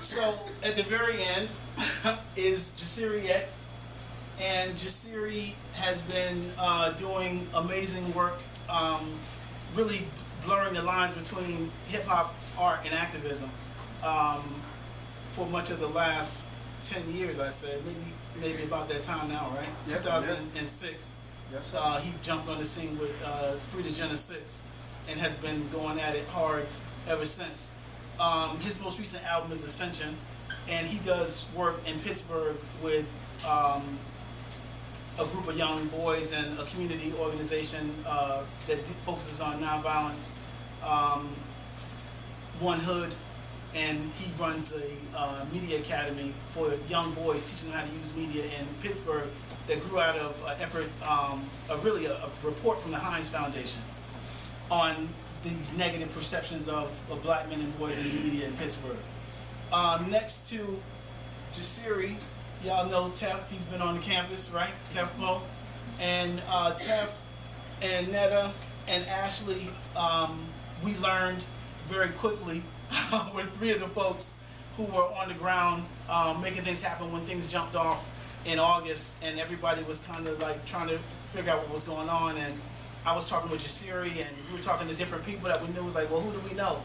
So at the very end is Jasiri X, and Jasiri has been doing amazing work, really blurring the lines between hip hop, art, and activism for much of the last 10 years, I said, maybe about that time now, right? Yep, 2006. Yep. He jumped on the scene with Free the Gen 6 and has been going at it hard ever since. His most recent album is Ascension, and he does work in Pittsburgh with a group of young boys and a community organization that focuses on nonviolence, One Hood, and he runs a media academy for young boys, teaching them how to use media in Pittsburgh that grew out of an effort, really a report from the Heinz Foundation on these negative perceptions of black men and boys in the media in Pittsburgh. Next to Jasiri, y'all know TEF, he's been on the campus, right? TEF POE. And TEF and Netta and Ashley, we learned very quickly were three of the folks who were on the ground making things happen when things jumped off in August, and everybody was kind of like trying to figure out what was going on. And I was talking with Jasiri, and we were talking to different people that we knew. Was like, well, who do we know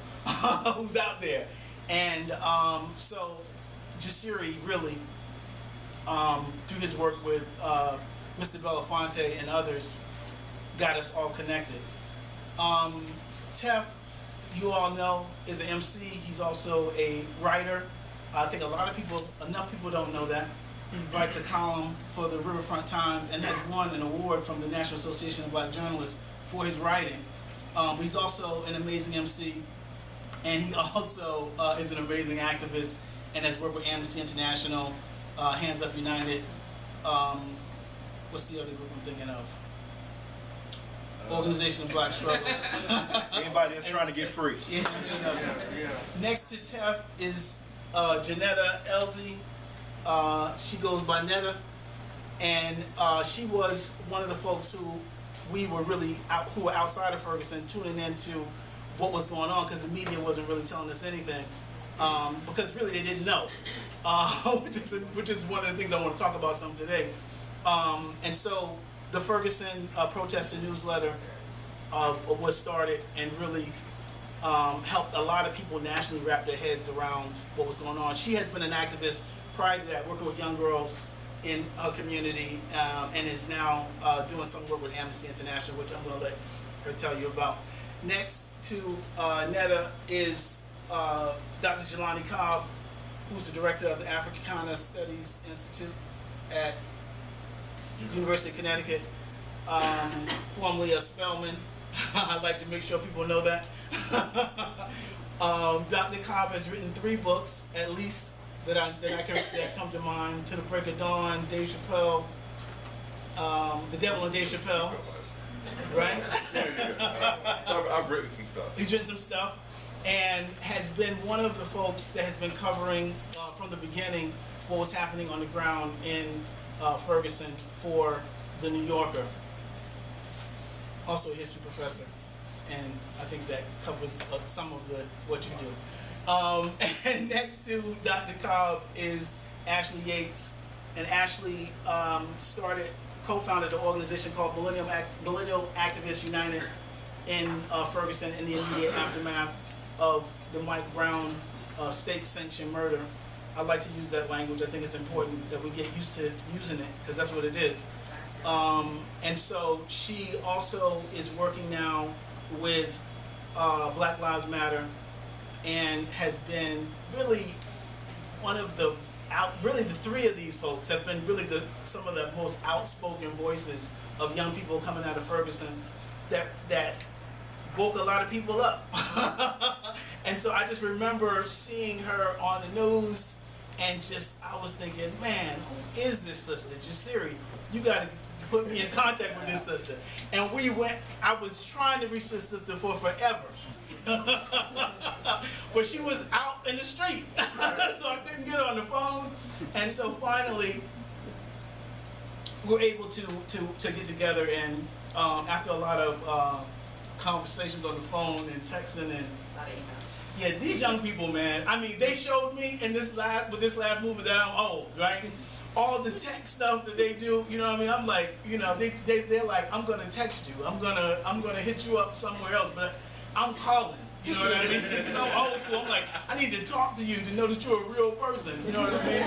who's out there? And so Jasiri really, through his work with Mr. Belafonte and others, got us all connected. TEF, you all know, is an MC. He's also a writer. I think enough people don't know that. He writes a column for the Riverfront Times and has won an award from the National Association of Black Journalists for his writing. He's also an amazing MC, and he also is an amazing activist and has worked with Amnesty International, Hands Up United. What's the other group I'm thinking of? Organization of Black Struggle. Anybody that's trying to get free. Yeah. Next to TEF is Janetta Elsie. She goes by Netta, and she was one of the folks who we were who were outside of Ferguson, tuning into what was going on, because the media wasn't really telling us anything, because really they didn't know, which is one of the things I want to talk about some today. And so the Ferguson protester newsletter was started and really helped a lot of people nationally wrap their heads around what was going on. She has been an activist prior to that, working with young girls in her community, and is now doing some work with Amnesty International, which I'm going to let her tell you about. Next to Netta is Dr. Jelani Cobb, who's the director of the Africana Studies Institute at University of Connecticut, formerly a Spelman. I'd like to make sure people know that. Dr. Cobb has written 3 books, at least, that come to mind: To the Break of Dawn, Dave Chappelle, The Devil and Dave Chappelle, right? So I've written some stuff. He's written some stuff, and has been one of the folks that has been covering from the beginning what was happening on the ground in Ferguson for The New Yorker. Also a history professor, and I think that covers some of what you do. And next to Dr. Cobb is Ashley Yates, and Ashley co-founded an organization called Millennial Activists United in Ferguson in the immediate aftermath of the Mike Brown state-sanctioned murder. I like to use that language. I think it's important that we get used to using it, because that's what it is. And so she also is working now with Black Lives Matter, and has been really one of the the 3 of these folks have been really some of the most outspoken voices of young people coming out of Ferguson that woke a lot of people up. And so I just remember seeing her on the news, and I was thinking, man, who is this sister? Jasiri, you got to put me in contact with this sister. And I was trying to reach this sister for forever. But she was out in the street, so I couldn't get her on the phone. And so finally, we were able to get together, and after a lot of conversations on the phone and texting and Yeah, these young people, man. I mean, they showed me in this last movie that I'm old, right? All the tech stuff that they do, you know what I mean? I'm like, you know, they're like, I'm gonna text you, I'm gonna hit you up somewhere else, but I'm calling. You know what I mean? So old school. I'm like, I need to talk to you to know that you're a real person. You know what I mean?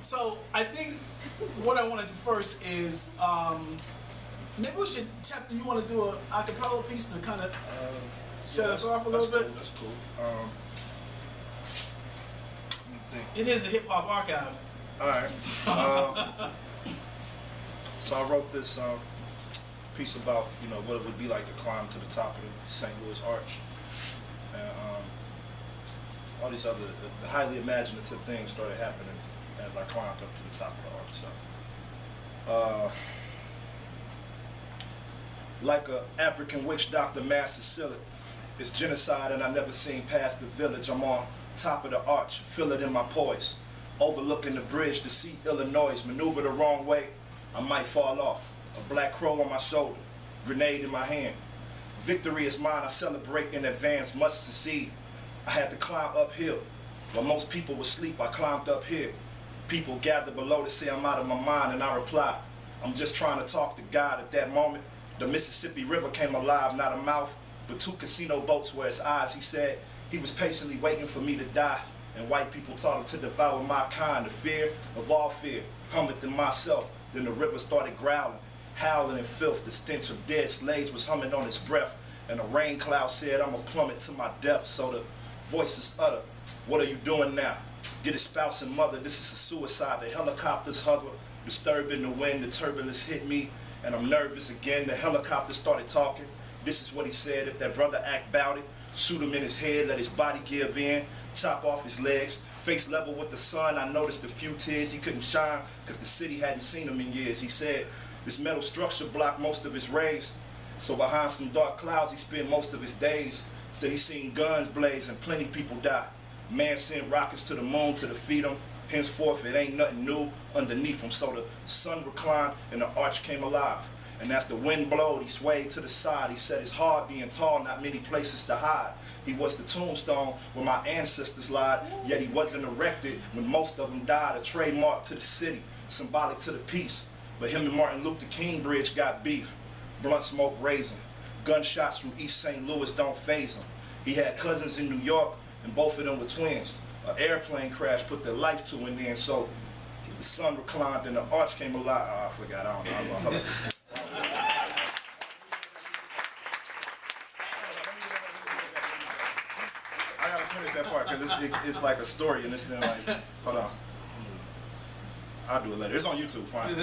So I think what I want to do first is maybe we should. Tef, do you want to do a acapella piece to kind of set us off a little bit? Cool, that's cool. Let me think. It is a hip hop archive. All right. So I wrote this piece about, you know, what it would be like to climb to the top of the St. Louis Arch, and all these other highly imaginative things started happening as I climbed up to the top of the arch. So, like a African witch doctor, mass Sicilian, it's genocide, and I never seen past the village. I'm on top of the arch, feel it in my poise, overlooking the bridge to see Illinois. Maneuver the wrong way, I might fall off. A black crow on my shoulder, grenade in my hand. Victory is mine, I celebrate in advance, must succeed. I had to climb uphill. While most people were asleep, I climbed up here. People gathered below to say I'm out of my mind, and I replied, I'm just trying to talk to God. At that moment, the Mississippi River came alive, not a mouth, but 2 casino boats were his eyes. He said he was patiently waiting for me to die, and white people taught him to devour my kind. The fear of all fear hummed in myself. Then the river started growling, howling in filth. The stench of dead slaves was humming on its breath, and a rain cloud said, I'm a plummet to my death. So the voices utter, what are you doing now? Get his spouse and mother, this is a suicide. The helicopters hover, disturbing the wind, the turbulence hit me, and I'm nervous again. The helicopter started talking. This is what he said, if that brother act bout it, shoot him in his head, let his body give in, chop off his legs, face level with the sun. I noticed a few tears, he couldn't shine, because the city hadn't seen him in years. He said, this metal structure blocked most of his rays, so behind some dark clouds he spent most of his days. Said he seen guns blaze and plenty people die. Man sent rockets to the moon to defeat him. Henceforth it ain't nothing new underneath him. So the sun reclined and the arch came alive. And as the wind blowed, he swayed to the side. He said it's hard being tall, not many places to hide. He was the tombstone where my ancestors lied, yet he wasn't erected when most of them died. A trademark to the city, symbolic to the peace. But him and Martin Luther King Bridge got beef. Blunt smoke raising. Gunshots from East St. Louis don't faze him. He had cousins in New York, and both of them were twins. An airplane crash put their life to an end, so the sun reclined and the arch came alive. Oh, I forgot, I don't know. I gotta finish that part, because it's like a story, and it's then like, hold on. I'll do it later. It's on YouTube, fine.